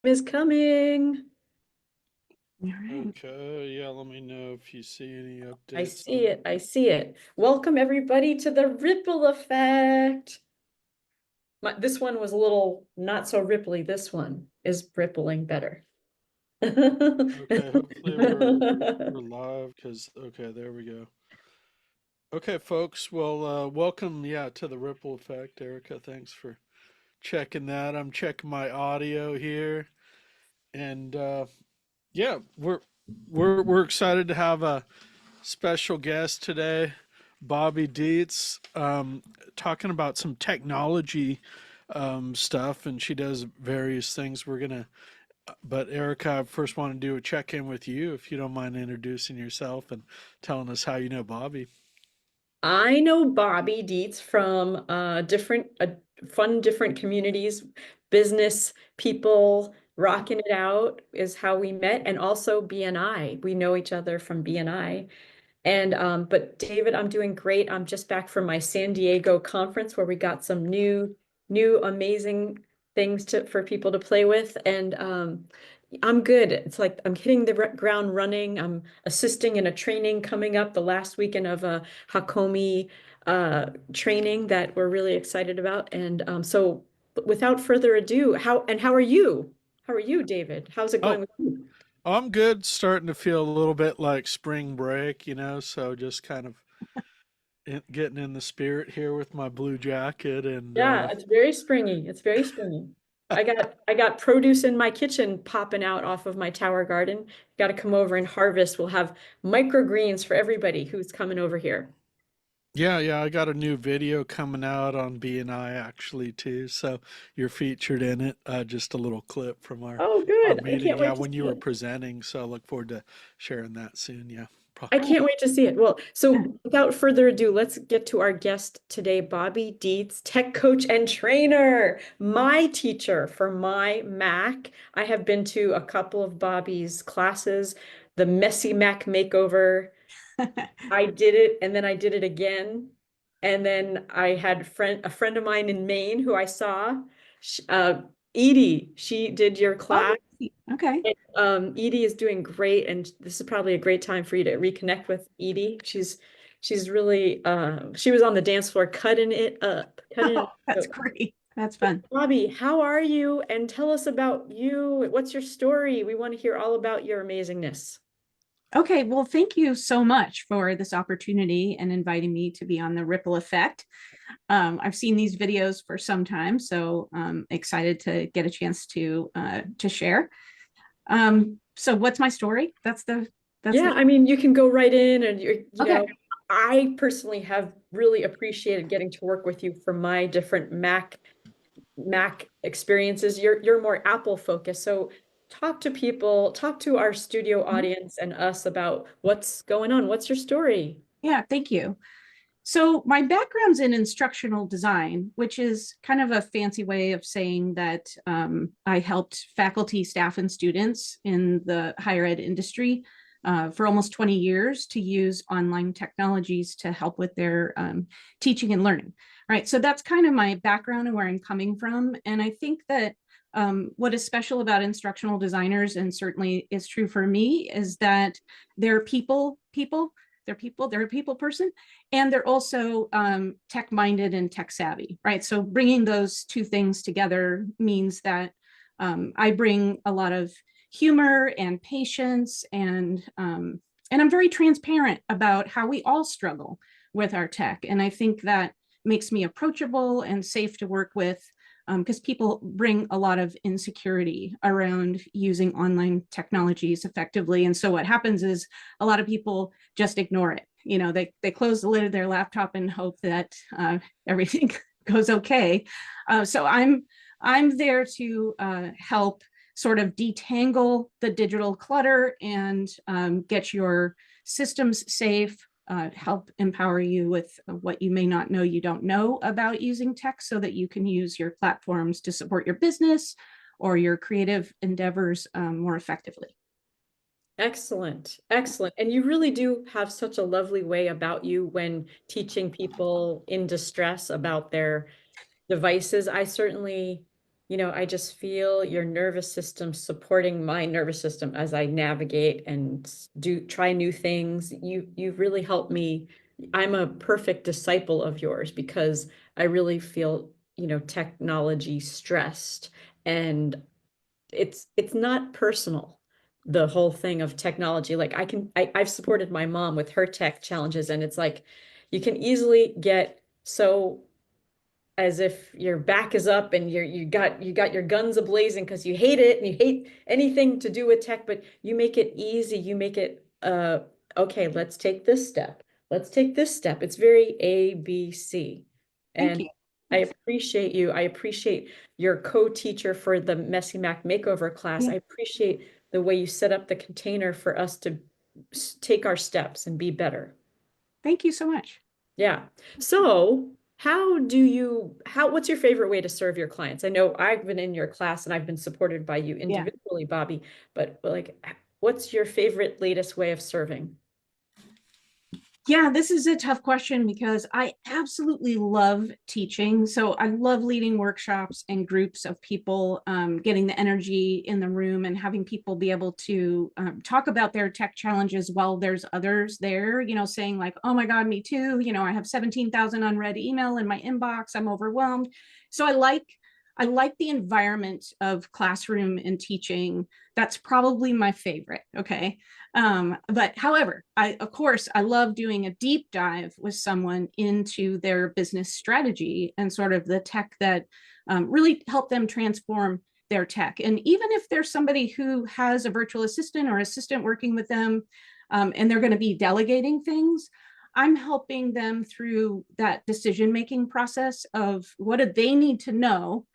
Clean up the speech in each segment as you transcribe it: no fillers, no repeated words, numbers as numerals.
Is coming. All right. Okay, yeah, let me know if you see any I updates see on. it. I see it. Welcome everybody to the ripple effect. This one was a little not so ripply. This one is rippling better. Okay, hopefully we're live because okay, there we go. Okay, folks, well, welcome, yeah, to the ripple effect, Erica. Thanks for checking that. I'm checking my audio here, and yeah, we're excited to have a special guest today, Bobby Deetz, talking about some technology stuff, and she does various things. But Erica, I first want to do a check in with you, if you don't mind introducing yourself and telling us how you know Bobby. I know Bobby Deetz from different communities, business people, rocking it out is how we met, and also BNI. We know each other from BNI. And but David, I'm doing great. I'm just back from my San Diego conference where we got some new amazing things to for people to play with. And I'm good. It's like I'm hitting the ground running. I'm assisting in a training coming up the last weekend of a Hakomi training that we're really excited about. And so without further ado, how are you? How are you, David? How's it going Oh, with you? I'm good. Starting to feel a little bit like spring break, so just kind of getting in the spirit here with my blue jacket and Yeah, it's very springy. It's very springy. I got produce in my kitchen popping out off of my tower garden. Got to come over and harvest. We'll have microgreens for everybody who's coming over here. yeah, I got a new video coming out on BNI actually too. So you're featured in it. Just a little clip from Oh, our good. I meeting. can't Yeah, wait to when see you were it. presenting. So I look forward to sharing that soon. Yeah. I Oh, can't wait to see it. Well, so without further ado, let's get to our guest today, Bobby Deetz, tech coach and trainer, my teacher for my Mac. I have been to a couple of Bobby's classes, the Messy Mac Makeover. I did it and then I did it again. And then I had a friend of mine in Maine who I saw, Edie, she did your oh, class. okay. And, Edie is doing great, and this is probably a great time for you to reconnect with Edie. She's really she was on the dance floor cutting it up, cutting it Oh, up. that's So, great. That's fun. Bobby, how are you? And tell us about you. What's your story? We want to hear all about your amazingness. Okay, well, thank you so much for this opportunity and inviting me to be on the Ripple Effect. I've seen these videos for some time, so I'm excited to get a chance to share. So what's my story? That's the Yeah, I mean, you can go right in and okay. I personally have really appreciated getting to work with you for my different Mac experiences. You're more Apple focused. So talk to people, talk to our studio Mhm. audience and us about what's going on. What's your story? Yeah, thank you. So my background's in instructional design, which is kind of a fancy way of saying that I helped faculty, staff, and students in the higher ed industry for almost 20 years to use online technologies to help with their teaching and learning. Right. So that's kind of my background and where I'm coming from. And I think that what is special about instructional designers, and certainly is true for me, is that they're they're a people person, and they're also tech minded and tech savvy, right? So bringing those two things together means that I bring a lot of humor and patience, and I'm very transparent about how we all struggle with our tech, and I think that makes me approachable and safe to work with, because people bring a lot of insecurity around using online technologies effectively. And so what happens is a lot of people just ignore it. They close the lid of their laptop and hope that everything goes okay. So I'm there to help sort of detangle the digital clutter and get your systems safe, help empower you with what you may not know you don't know about using tech, so that you can use your platforms to support your business or your creative endeavors more effectively. Excellent. Excellent. And you really do have such a lovely way about you when teaching people in distress about their devices. I certainly you know, I just feel your nervous system supporting my nervous system as I navigate and try new things. You've really helped me. I'm a perfect disciple of yours because I really feel, you know, technology stressed, and it's not personal. The whole thing of technology, like I've supported my mom with her tech challenges, and it's like you can easily get so as if your back is up and you got your guns ablazing because you hate it and you hate anything to do with tech, but you make it easy. You make it okay, let's take this step. Let's take this step. It's very ABC. Thank And you. I appreciate you. I appreciate your co-teacher for the Messy Mac makeover class. Yeah. I appreciate the way you set up the container for us to take our steps and be better. Thank you so much. Yeah. So what's your favorite way to serve your clients? I know I've been in your class and I've been supported by you Yeah. individually, Bobby, but like, what's your favorite latest way of serving? Yeah, this is a tough question because I absolutely love teaching. So I love leading workshops and groups of people, getting the energy in the room and having people be able to talk about their tech challenges while there's others there, you know, saying like, oh my God, me too. You know, I have 17,000 unread email in my inbox. I'm overwhelmed. So I like the environment of classroom and teaching. That's probably my favorite. Okay. But however, of course, I love doing a deep dive with someone into their business strategy and sort of the tech that really help them transform their tech. And even if there's somebody who has a virtual assistant or assistant working with them, and they're going to be delegating things, I'm helping them through that decision-making process of what do they need to know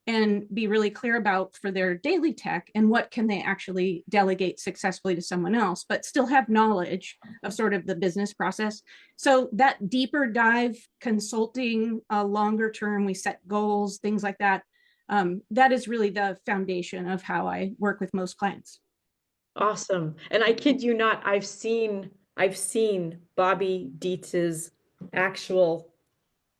and be really clear about for their daily tech and what can they actually delegate successfully to someone else, but still have knowledge of sort of the business process. So that deeper dive consulting, longer term, we set goals, things like that. That is really the foundation of how I work with most clients. Awesome. And I kid you not, I've seen Bobby Deetz's actual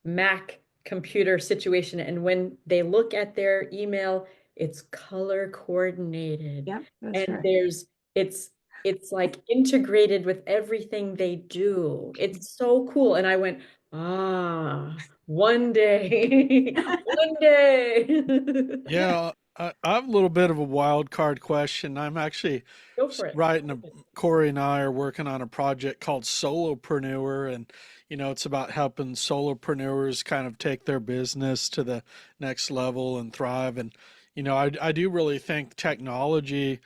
Mac computer situation. And when they look at their email, it's color coordinated. Yep, that's And right. it's like integrated with everything they do. It's so cool. And I went, one day, one day. Yeah, I have a little bit of a wild card question. I'm actually Go for it. writing Corey and I are working on a project called Solopreneur, and it's about helping solopreneurs kind of take their business to the next level and thrive. And I do really think technology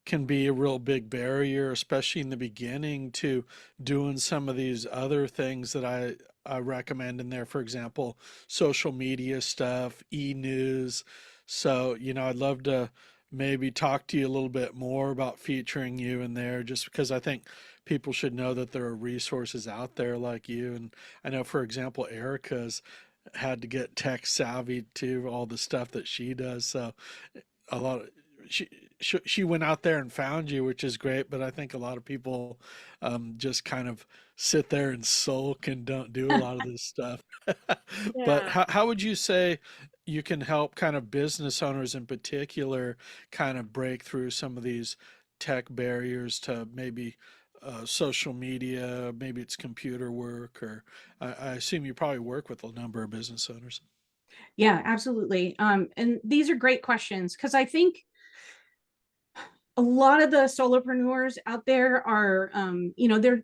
can be a real big barrier, especially in the beginning, to doing some of these other things that I recommend in there. For example, social media stuff, e-news. So, I'd love to maybe talk to you a little bit more about featuring you in there, just because I think people should know that there are resources out there like you. And I know, for example, Erica's had to get tech savvy to all the stuff that she does. So a lot of she she went out there and found you, which is great. But I think a lot of people just kind of sit there and sulk and don't do a lot of this stuff. But Yeah. how would you say you can help kind of business owners in particular kind of break through some of these tech barriers to maybe social media, maybe it's computer work, or I assume you probably work with a number of business owners. Yeah, absolutely. And these are great questions because I think a lot of the solopreneurs out there are,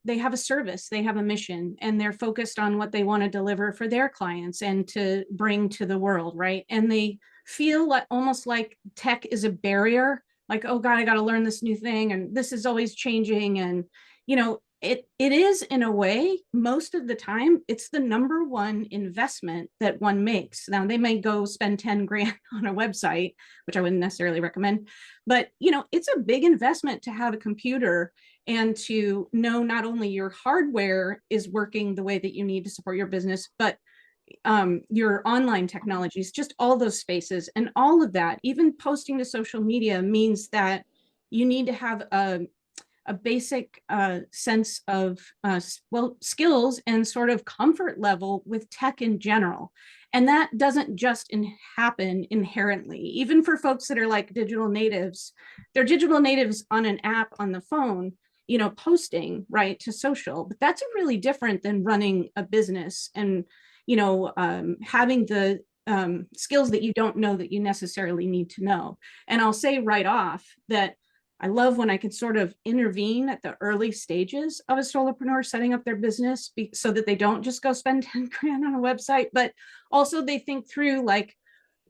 they have a service, they have a mission, and they're focused on what they want to deliver for their clients and to bring to the world, right? And they feel like almost like tech is a barrier, like, oh God, I got to learn this new thing, and this is always changing. And it is, in a way, most of the time, it's the number one investment that one makes. Now they may go spend 10 grand on a website, which I wouldn't necessarily recommend, but it's a big investment to have a computer and to know not only your hardware is working the way that you need to support your business, but your online technologies, just all those spaces and all of that. Even posting to social media means that you need to have a basic sense of skills and sort of comfort level with tech in general. And that doesn't just happen inherently. Even for folks that are like digital natives, they're digital natives on an app on the phone, you know, posting right to social. But that's really different than running a business and, you know, having the skills that you don't know that you necessarily need to know. And I'll say right off that I love when I can sort of intervene at the early stages of a solopreneur setting up their business so that they don't just go spend 10 grand on a website, but also they think through like,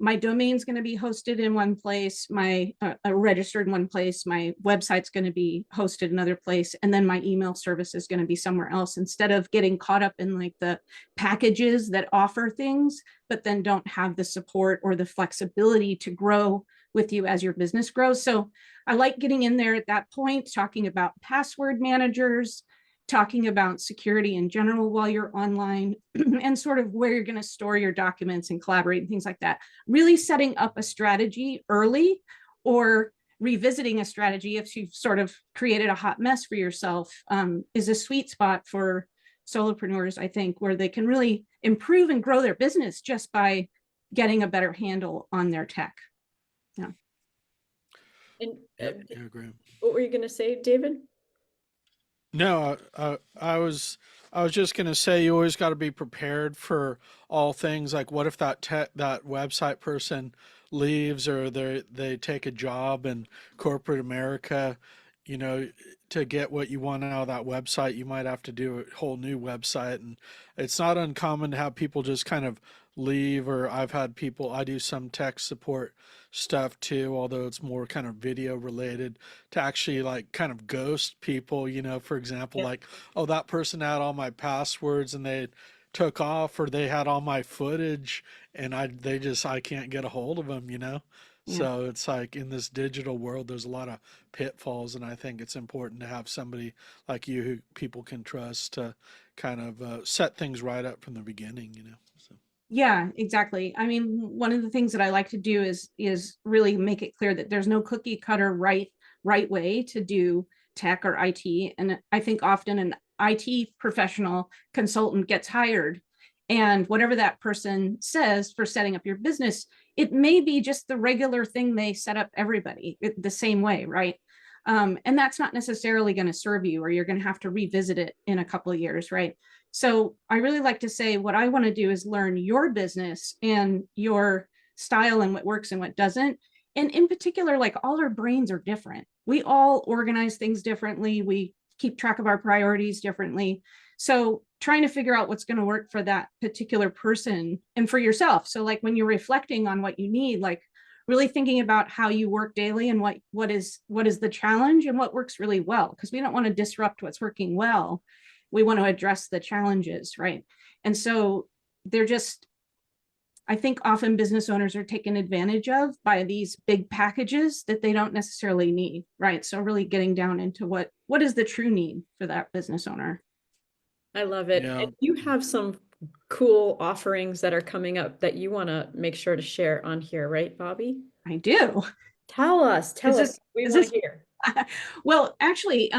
my domain's going to be hosted in one place, my registered in one place, my website's going to be hosted another place, and then my email service is going to be somewhere else, instead of getting caught up in like the packages that offer things, but then don't have the support or the flexibility to grow with you as your business grows. So I like getting in there at that point, talking about password managers, talking about security in general while you're online, and sort of where you're going to store your documents and collaborate and things like that. Really setting up a strategy early, or revisiting a strategy if you've sort of created a hot mess for yourself, is a sweet spot for solopreneurs, I think, where they can really improve and grow their business just by getting a better handle on their tech. Yeah. And Yeah, great. what were you going to say, David? No, I was just gonna say you always got to be prepared for all things. Like, what if that website person leaves, or they take a job in corporate America? You know, to get what you want out of that website, you might have to do a whole new website, and it's not uncommon to have people just kind of leave. Or I've had people. I do some tech support stuff too, although it's more kind of video related, to actually like kind of ghost people, you know, for example, Yeah. like, oh, that person had all my passwords and they took off, or they had all my footage and I can't get a hold of them, you know? Yeah. So it's like in this digital world, there's a lot of pitfalls, and I think it's important to have somebody like you who people can trust to kind of set things right up from the beginning, you know? So. Yeah, exactly. I mean, one of the things that I like to do is really make it clear that there's no cookie cutter right way to do tech or IT. And I think often an IT professional consultant gets hired, and whatever that person says for setting up your business, it may be just the regular thing they set up everybody the same way, right? And that's not necessarily going to serve you, or you're going to have to revisit it in a couple of years, right? So I really like to say what I want to do is learn your business and your style and what works and what doesn't. And in particular, like, all our brains are different. We all organize things differently. We keep track of our priorities differently. So trying to figure out what's going to work for that particular person and for yourself. So like when you're reflecting on what you need, like really thinking about how you work daily and what is the challenge and what works really well, because we don't want to disrupt what's working well. We want to address the challenges, right? And so they're just, I think often business owners are taken advantage of by these big packages that they don't necessarily need, right? So really getting down into what is the true need for that business owner. I love it. Yeah. And you have some cool offerings that are coming up that you want to make sure to share on here, right, Bobby? I do. Tell us. We want to hear. Well, actually,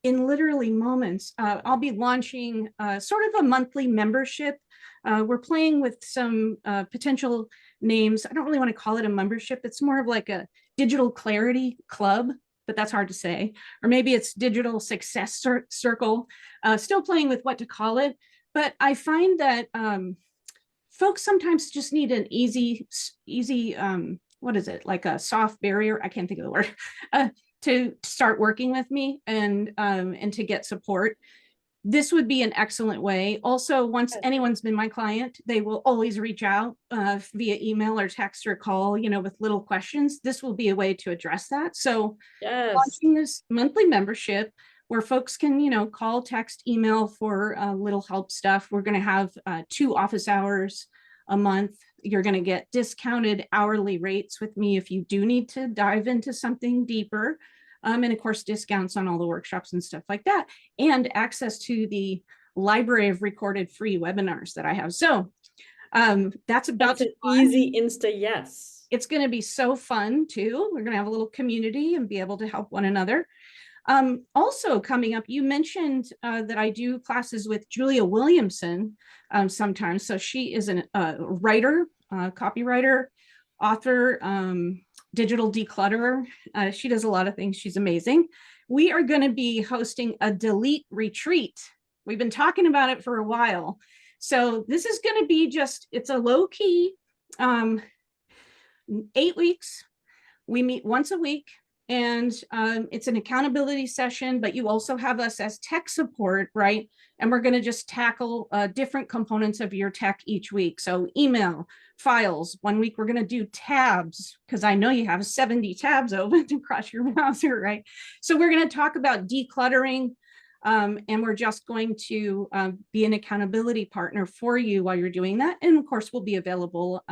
in literally moments, I'll be launching sort of a monthly membership. We're playing with some potential names. I don't really want to call it a membership. It's more of like a digital clarity club, but that's hard to say. Or maybe it's digital success circle. Still playing with what to call it. But I find that folks sometimes just need an easy, what is it? Like a soft barrier. I can't think of the word. To start working with me and to get support. This would be an excellent way. Also, once anyone's been my client, they will always reach out via email or text or call, you know, with little questions. This will be a way to address that. So Yes. launching this monthly membership where folks can, you know, call, text, email for little help stuff. We're going to have 2 office hours a month. You're going to get discounted hourly rates with me if you do need to dive into something deeper. And of course, discounts on all the workshops and stuff like that, and access to the library of recorded free webinars that I have. So that's about an easy Insta yes. It's going to be so fun too. We're going to have a little community and be able to help one another. Also coming up, you mentioned that I do classes with Julia Williamson sometimes. So she is a writer, copywriter, author, digital declutterer. She does a lot of things. She's amazing. We are going to be hosting a delete retreat. We've been talking about it for a while. So this is going to be it's a low key 8 weeks. We meet once a week, and it's an accountability session, but you also have us as tech support, right? And we're going to just tackle different components of your tech each week. So email, files. One week we're going to do tabs, because I know you have 70 tabs open across your browser, right? So we're going to talk about decluttering, and we're just going to be an accountability partner for you while you're doing that. And of course, we'll be available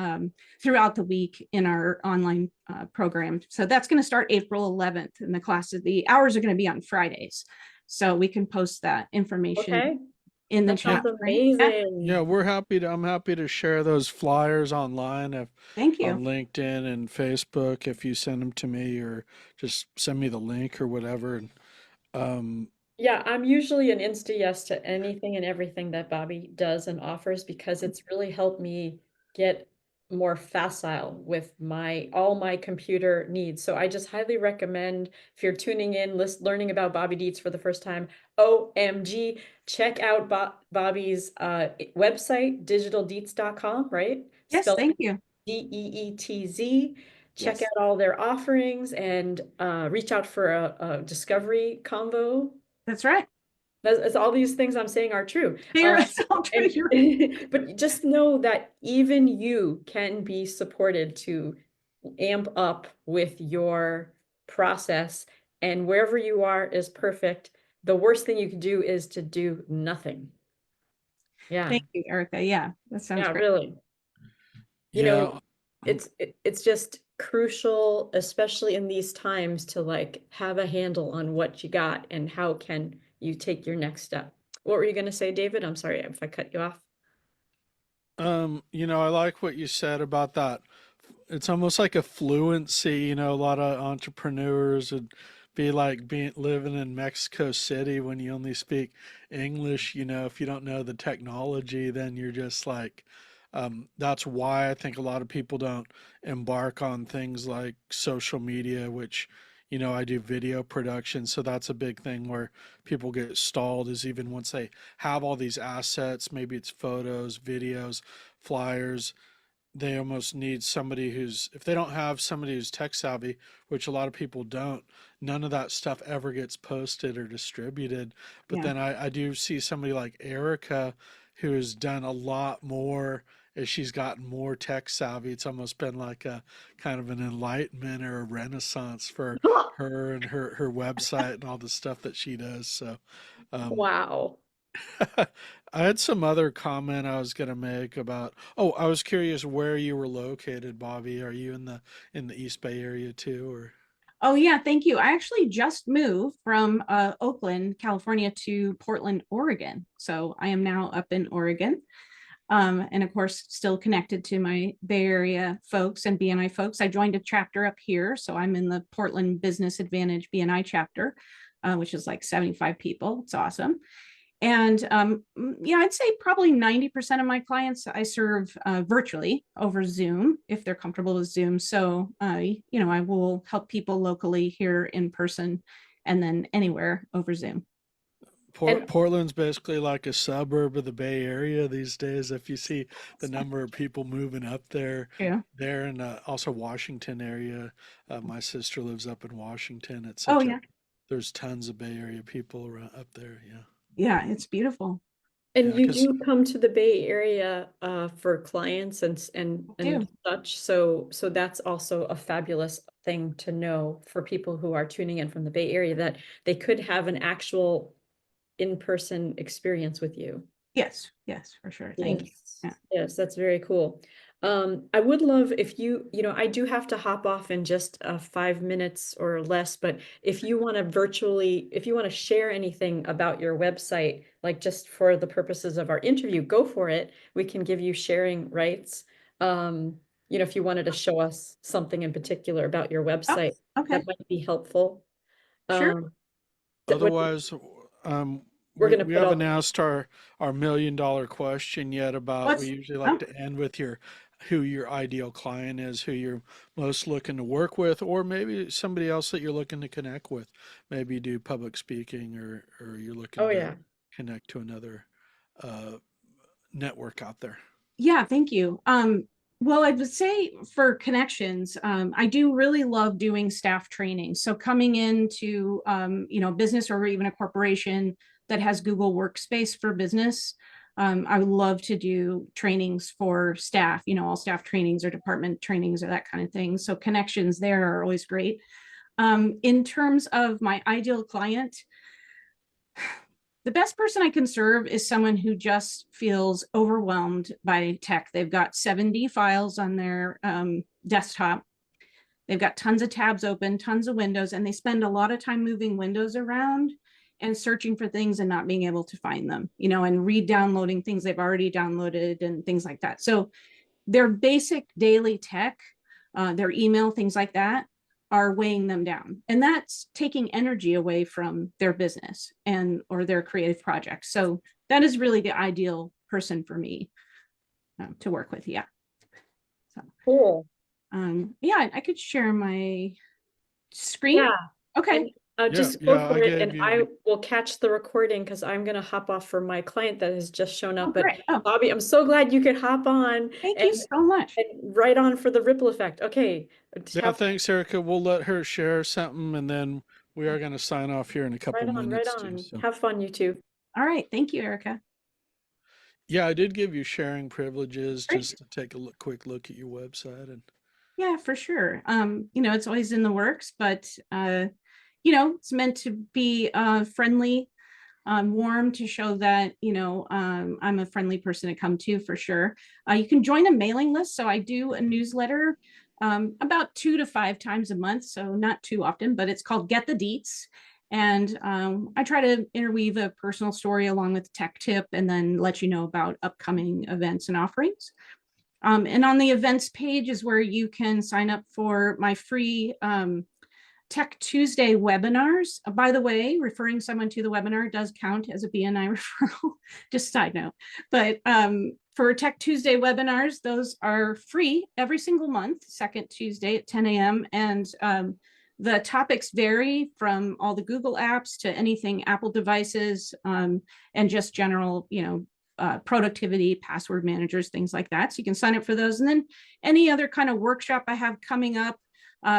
throughout the week in our online program. So that's going to start April 11th, and the hours are going to be on Fridays. So we can post that information in the That chat. sounds Right? amazing. Yeah, I'm happy to share those flyers online Thank you. on LinkedIn and Facebook if you send them to me, or just send me the link or whatever. And Yeah, I'm usually an insta yes to anything and everything that Bobby does and offers, because it's really helped me get more facile with all my computer needs. So I just highly recommend, if you're tuning in, learning about Bobby Deetz for the first time, OMG, check out Bobby's website, digitaldeetz.com, right? Yes, Spelled thank you. DEETZ. Check Yes. out all their offerings and reach out for a discovery convo. That's right. That's all these things I'm saying are true. It's all true. But just know that even you can be supported to amp up with your process, and wherever you are is perfect. The worst thing you can do is to do nothing. Yeah. Thank you, Erica. Yeah, that sounds Yeah, great. really. You yeah, know, it's just crucial, especially in these times, to like have a handle on what you got and how can you take your next step. What were you going to say, David? I'm sorry if I cut you off. I like what you said about that. It's almost like a fluency, a lot of entrepreneurs would be like living in Mexico City when you only speak English. If you don't know the technology, then you're just like, that's why I think a lot of people don't embark on things like social media, which, I do video production. So that's a big thing where people get stalled, is even once they have all these assets, maybe it's photos, videos, flyers, they almost need somebody if they don't have somebody who's tech savvy, which a lot of people don't, none of that stuff ever gets posted or distributed. But Yeah. then I do see somebody like Erika who has done a lot more as she's gotten more tech savvy. It's almost been like a kind of an enlightenment or a renaissance for her and her website and all the stuff that she does. So Wow. I had some other comment I was gonna make about. Oh, I was curious where you were located, Bobby. Are you in the East Bay area too, or? Oh, yeah, thank you. I actually just moved from Oakland, California to Portland, Oregon. So I am now up in Oregon. And of course, still connected to my Bay Area folks and BNI folks. I joined a chapter up here. So I'm in the Portland Business Advantage BNI chapter, which is like 75 people. It's awesome. And I'd say probably 90% of my clients I serve virtually over Zoom if they're comfortable with Zoom. So, I will help people locally here in person and then anywhere over Zoom. Portland's basically like a suburb of the Bay Area these days. If you see the number of people moving up there, Yeah. there, and also Washington area. My sister lives up in Washington. It's Oh, such yeah. there's tons of Bay Area people around up there. Yeah. Yeah, it's beautiful. And Yeah, you 'cause do come to the Bay Area for clients I and do. such. So that's also a fabulous thing to know for people who are tuning in from the Bay Area, that they could have an actual in-person experience with you. Yes, for sure. Thank you. Yes. Yeah. Yes, that's very cool. I would love if I do have to hop off in just 5 minutes or less, but if you want to share anything about your website, like just for the purposes of our interview, go for it. We can give you sharing rights. If you wanted to show us something in particular about your Oh, website, okay. that might be helpful. Sure. Um, Otherwise, We're gonna we put all haven't asked our $1 million question yet about, we What's usually like oh, to end with who your ideal client is, who you're most looking to work with, or maybe somebody else that you're looking to connect with. Maybe you do public speaking, or you're looking oh to yeah. connect to another uh, network out there. yeah, thank you. Well, I would say for connections, I do really love doing staff training. So coming into business or even a corporation that has Google Workspace for business, I would love to do trainings for staff, all staff trainings or department trainings or that kind of thing. So connections there are always great. In terms of my ideal client, the best person I can serve is someone who just feels overwhelmed by tech. They've got 70 files on their desktop. They've got tons of tabs open, tons of windows, and they spend a lot of time moving windows around and searching for things and not being able to find them, and re-downloading things they've already downloaded and things like that. So their basic daily tech, their email, things like that, are weighing them down, and that's taking energy away from their business or their creative projects. So that is really the ideal person for me to work with. Yeah. So Cool. yeah, I could share my screen. Yeah. Okay. And Yeah, just go yeah, I for it, gave and you. I will catch the recording because I'm gonna hop off for my client that has just shown Oh, up. But great. Oh, Bobby, I'm so glad you could hop on thank you and, so much. and right on for the ripple effect. Okay. Yeah, Have thanks, Erica. We'll let her share something, and then we are going to sign off here in a couple right on, right minutes too. on. So, Have fun, you two. All right. Thank you, Erica. yeah, I did give you sharing privileges Great. just to take a quick look at your website. And Yeah, for sure. It's always in the works, but it's meant to be friendly, warm, to show that I'm a friendly person to come to, for sure. You can join a mailing list. So I do a newsletter about 2 to 5 times a month, so not too often, but it's called Get the Deets. And I try to interweave a personal story along with a tech tip, and then let you know about upcoming events and offerings. And on the events page is where you can sign up for my free Tech Tuesday webinars. By the way, referring someone to the webinar does count as a BNI referral, just side note. But for Tech Tuesday webinars, those are free every single month, second Tuesday at 10 a.m. And the topics vary from all the Google apps to anything Apple devices, and just general, productivity, password managers, things like that. So you can sign up for those. And then any other kind of workshop I have coming up,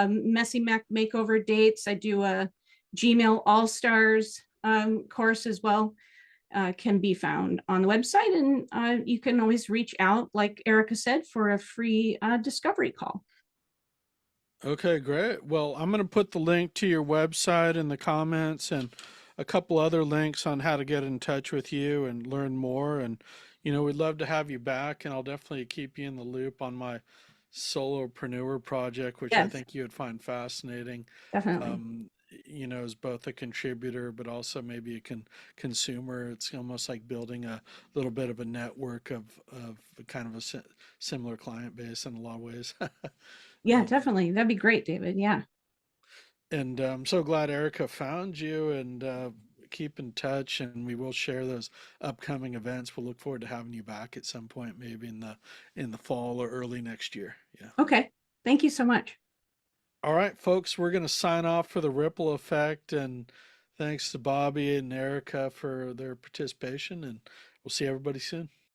Messy Mac makeover dates. I do a Gmail All-Stars course as well, can be found on the website. And you can always reach out, like Erica said, for a free discovery call. okay, great. Well, I'm going to put the link to your website in the comments, and a couple other links on how to get in touch with you and learn more. And, we'd love to have you back, and I'll definitely keep you in the loop on my solopreneur project, which I Yes, think you would find fascinating. definitely. Um, as both a contributor, but also maybe a consumer. It's almost like building a little bit of a network of kind of a similar client base in a lot of ways. Yeah, Um, definitely. That'd be great, David. Yeah. And I'm so glad Erica found you, and keep in touch, and we will share those upcoming events. We'll look forward to having you back at some point, maybe in the fall or early next year. Yeah. Okay. Thank you so much. All right, folks, we're going to sign off for the ripple effect, and thanks to Bobby and Erica for their participation, and we'll see everybody soon.